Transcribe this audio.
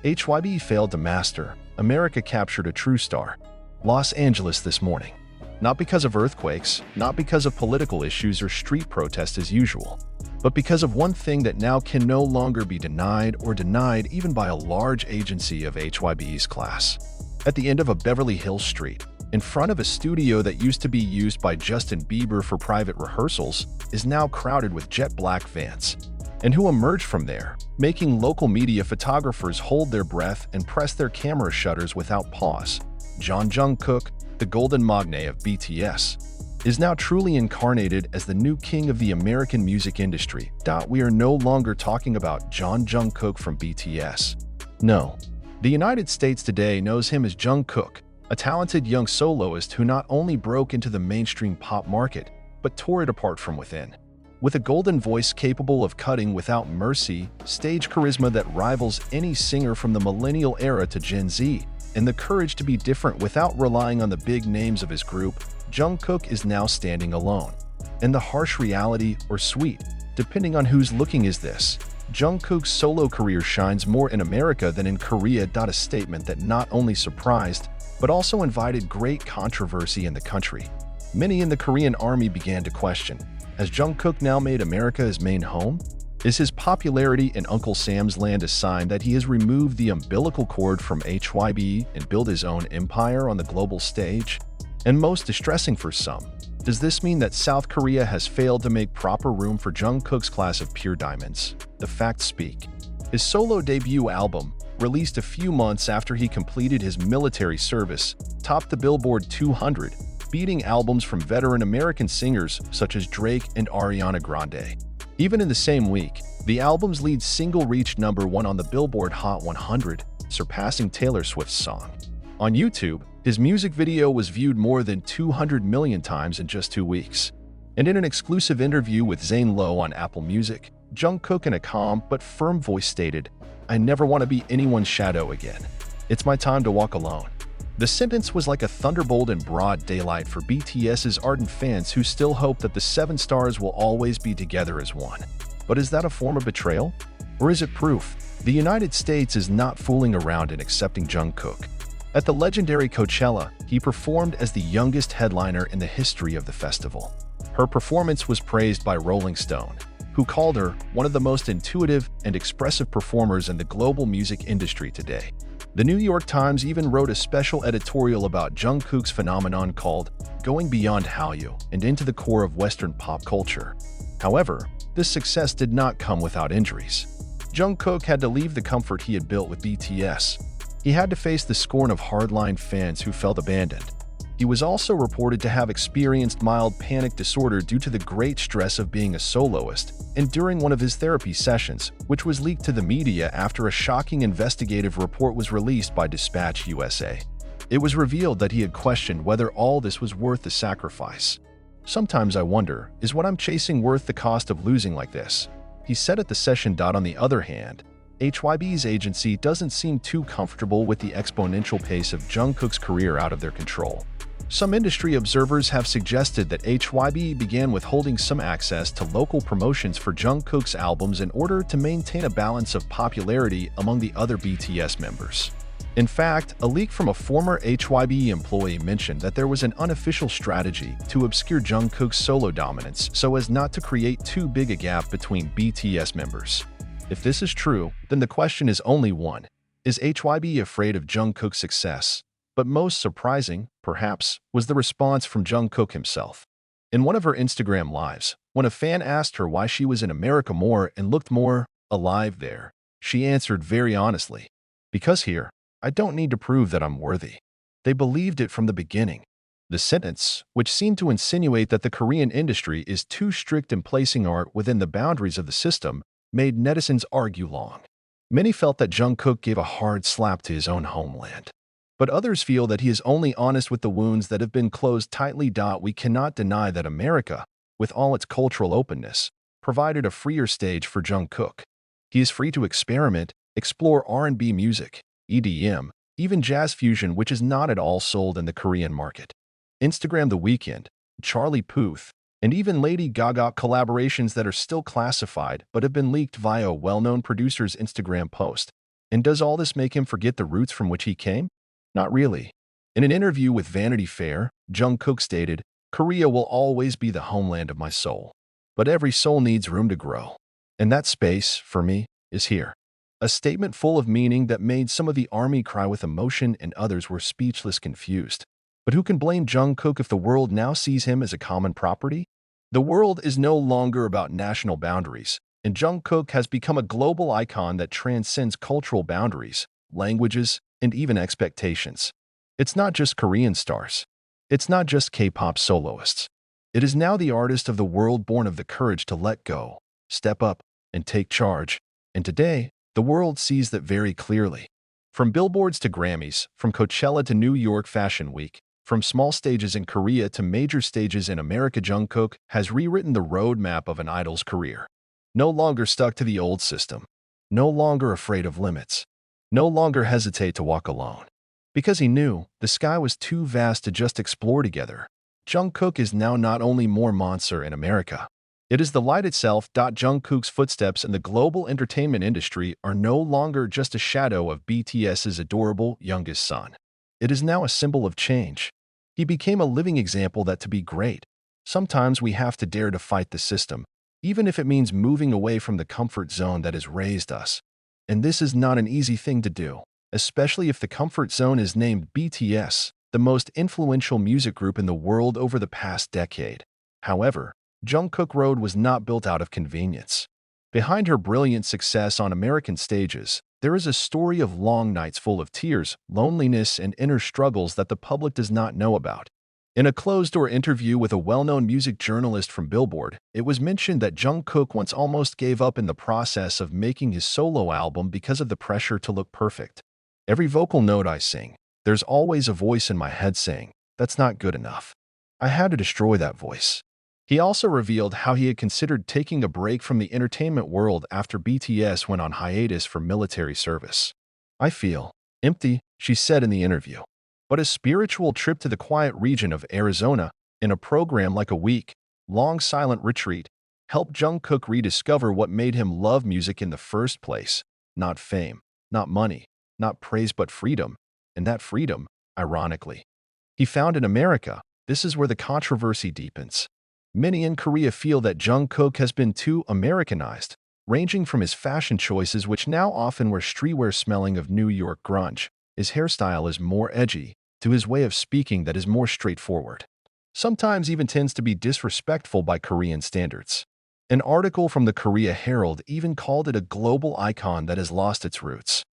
HYB failed to master. America captured a true star. Los Angeles this morning. Not because of earthquakes, not because of political issues or street protests as usual, but because of one thing that now can no longer be denied even by a large agency of HYB's class. At the end of a Beverly Hills street, in front of a studio that used to be used by Justin Bieber for private rehearsals, is now crowded with jet black vans. And who emerged from there, making local media photographers hold their breath and press their camera shutters without pause. Jungkook, the golden magne of BTS, is now truly incarnated as the new king of the American music industry. We are no longer talking about Jungkook from BTS. No. The United States today knows him as Jungkook, a talented young soloist who not only broke into the mainstream pop market, but tore it apart from within. With a golden voice capable of cutting without mercy, stage charisma that rivals any singer from the millennial era to Gen Z, and the courage to be different without relying on the big names of his group, Jungkook is now standing alone. And the harsh reality, or sweet, depending on who's looking, is this: Jungkook's solo career shines more in America than in Korea. A statement that not only surprised, but also invited great controversy in the country. Many in the Korean army began to question, has Jungkook now made America his main home? Is his popularity in Uncle Sam's land a sign that he has removed the umbilical cord from HYB and built his own empire on the global stage? And most distressing for some, does this mean that South Korea has failed to make proper room for Jungkook's class of pure diamonds? The facts speak. His solo debut album, released a few months after he completed his military service, topped the Billboard 200, beating albums from veteran American singers such as Drake and Ariana Grande. Even in the same week, the album's lead single reached #1 on the Billboard Hot 100, surpassing Taylor Swift's song. On YouTube, his music video was viewed more than 200 million times in just 2 weeks. And in an exclusive interview with Zane Lowe on Apple Music, Jungkook in a calm but firm voice stated, "I never want to be anyone's shadow again. It's my time to walk alone." The sentence was like a thunderbolt in broad daylight for BTS's ardent fans who still hope that the 7 stars will always be together as one. But is that a form of betrayal? Or is it proof? The United States is not fooling around in accepting Jungkook. At the legendary Coachella, he performed as the youngest headliner in the history of the festival. Her performance was praised by Rolling Stone, who called her one of the most intuitive and expressive performers in the global music industry today. The New York Times even wrote a special editorial about Jungkook's phenomenon called "Going Beyond Hallyu and Into the Core of Western Pop Culture." However, this success did not come without injuries. Jungkook had to leave the comfort he had built with BTS. He had to face the scorn of hardline fans who felt abandoned. He was also reported to have experienced mild panic disorder due to the great stress of being a soloist, and during one of his therapy sessions, which was leaked to the media after a shocking investigative report was released by Dispatch USA. It was revealed that he had questioned whether all this was worth the sacrifice. "Sometimes I wonder, is what I'm chasing worth the cost of losing like this?" he said at the session. On the other hand, HYB's agency doesn't seem too comfortable with the exponential pace of Jungkook's career out of their control. Some industry observers have suggested that HYB began withholding some access to local promotions for Jungkook's albums in order to maintain a balance of popularity among the other BTS members. In fact, a leak from a former HYB employee mentioned that there was an unofficial strategy to obscure Jungkook's solo dominance so as not to create too big a gap between BTS members. If this is true, then the question is only one: is HYB afraid of Jungkook's success? But most surprising, perhaps, was the response from Jungkook himself. In one of her Instagram lives, when a fan asked her why she was in America more and looked more alive there, she answered very honestly, "Because here, I don't need to prove that I'm worthy. They believed it from the beginning." The sentence, which seemed to insinuate that the Korean industry is too strict in placing art within the boundaries of the system, made netizens argue long. Many felt that Jungkook gave a hard slap to his own homeland. But others feel that he is only honest with the wounds that have been closed tightly. We cannot deny that America, with all its cultural openness, provided a freer stage for Jungkook. He is free to experiment, explore R&B music, EDM, even jazz fusion, which is not at all sold in the Korean market. Instagram The Weeknd, Charlie Puth, and even Lady Gaga collaborations that are still classified but have been leaked via a well-known producer's Instagram post. And does all this make him forget the roots from which he came? Not really. In an interview with Vanity Fair, Jungkook stated, "Korea will always be the homeland of my soul. But every soul needs room to grow. And that space, for me, is here." A statement full of meaning that made some of the army cry with emotion and others were speechless confused. But who can blame Jungkook if the world now sees him as a common property? The world is no longer about national boundaries, and Jungkook has become a global icon that transcends cultural boundaries, languages, and even expectations. It's not just Korean stars. It's not just K-pop soloists. It is now the artist of the world born of the courage to let go, step up, and take charge. And today, the world sees that very clearly. From billboards to Grammys, from Coachella to New York Fashion Week, from small stages in Korea to major stages in America, Jungkook has rewritten the roadmap of an idol's career. No longer stuck to the old system. No longer afraid of limits. No longer hesitate to walk alone. Because he knew the sky was too vast to just explore together, Jungkook is now not only more MONCER in America. It is the light itself. Jungkook's footsteps in the global entertainment industry are no longer just a shadow of BTS's adorable youngest son. It is now a symbol of change. He became a living example that to be great, sometimes we have to dare to fight the system, even if it means moving away from the comfort zone that has raised us. And this is not an easy thing to do, especially if the comfort zone is named BTS, the most influential music group in the world over the past decade. However, Jungkook Road was not built out of convenience. Behind her brilliant success on American stages, there is a story of long nights full of tears, loneliness, and inner struggles that the public does not know about. In a closed-door interview with a well-known music journalist from Billboard, it was mentioned that Jungkook once almost gave up in the process of making his solo album because of the pressure to look perfect. "Every vocal note I sing, there's always a voice in my head saying, 'That's not good enough.' I had to destroy that voice." He also revealed how he had considered taking a break from the entertainment world after BTS went on hiatus for military service. "I feel empty," she said in the interview. But a spiritual trip to the quiet region of Arizona, in a program like a week-long silent retreat, helped Jungkook rediscover what made him love music in the first place. Not fame, not money, not praise, but freedom. And that freedom, ironically, he found in America. This is where the controversy deepens. Many in Korea feel that Jungkook has been too Americanized, ranging from his fashion choices, which now often wear streetwear smelling of New York grunge. His hairstyle is more edgy, to his way of speaking that is more straightforward. Sometimes even tends to be disrespectful by Korean standards. An article from the Korea Herald even called it a global icon that has lost its roots.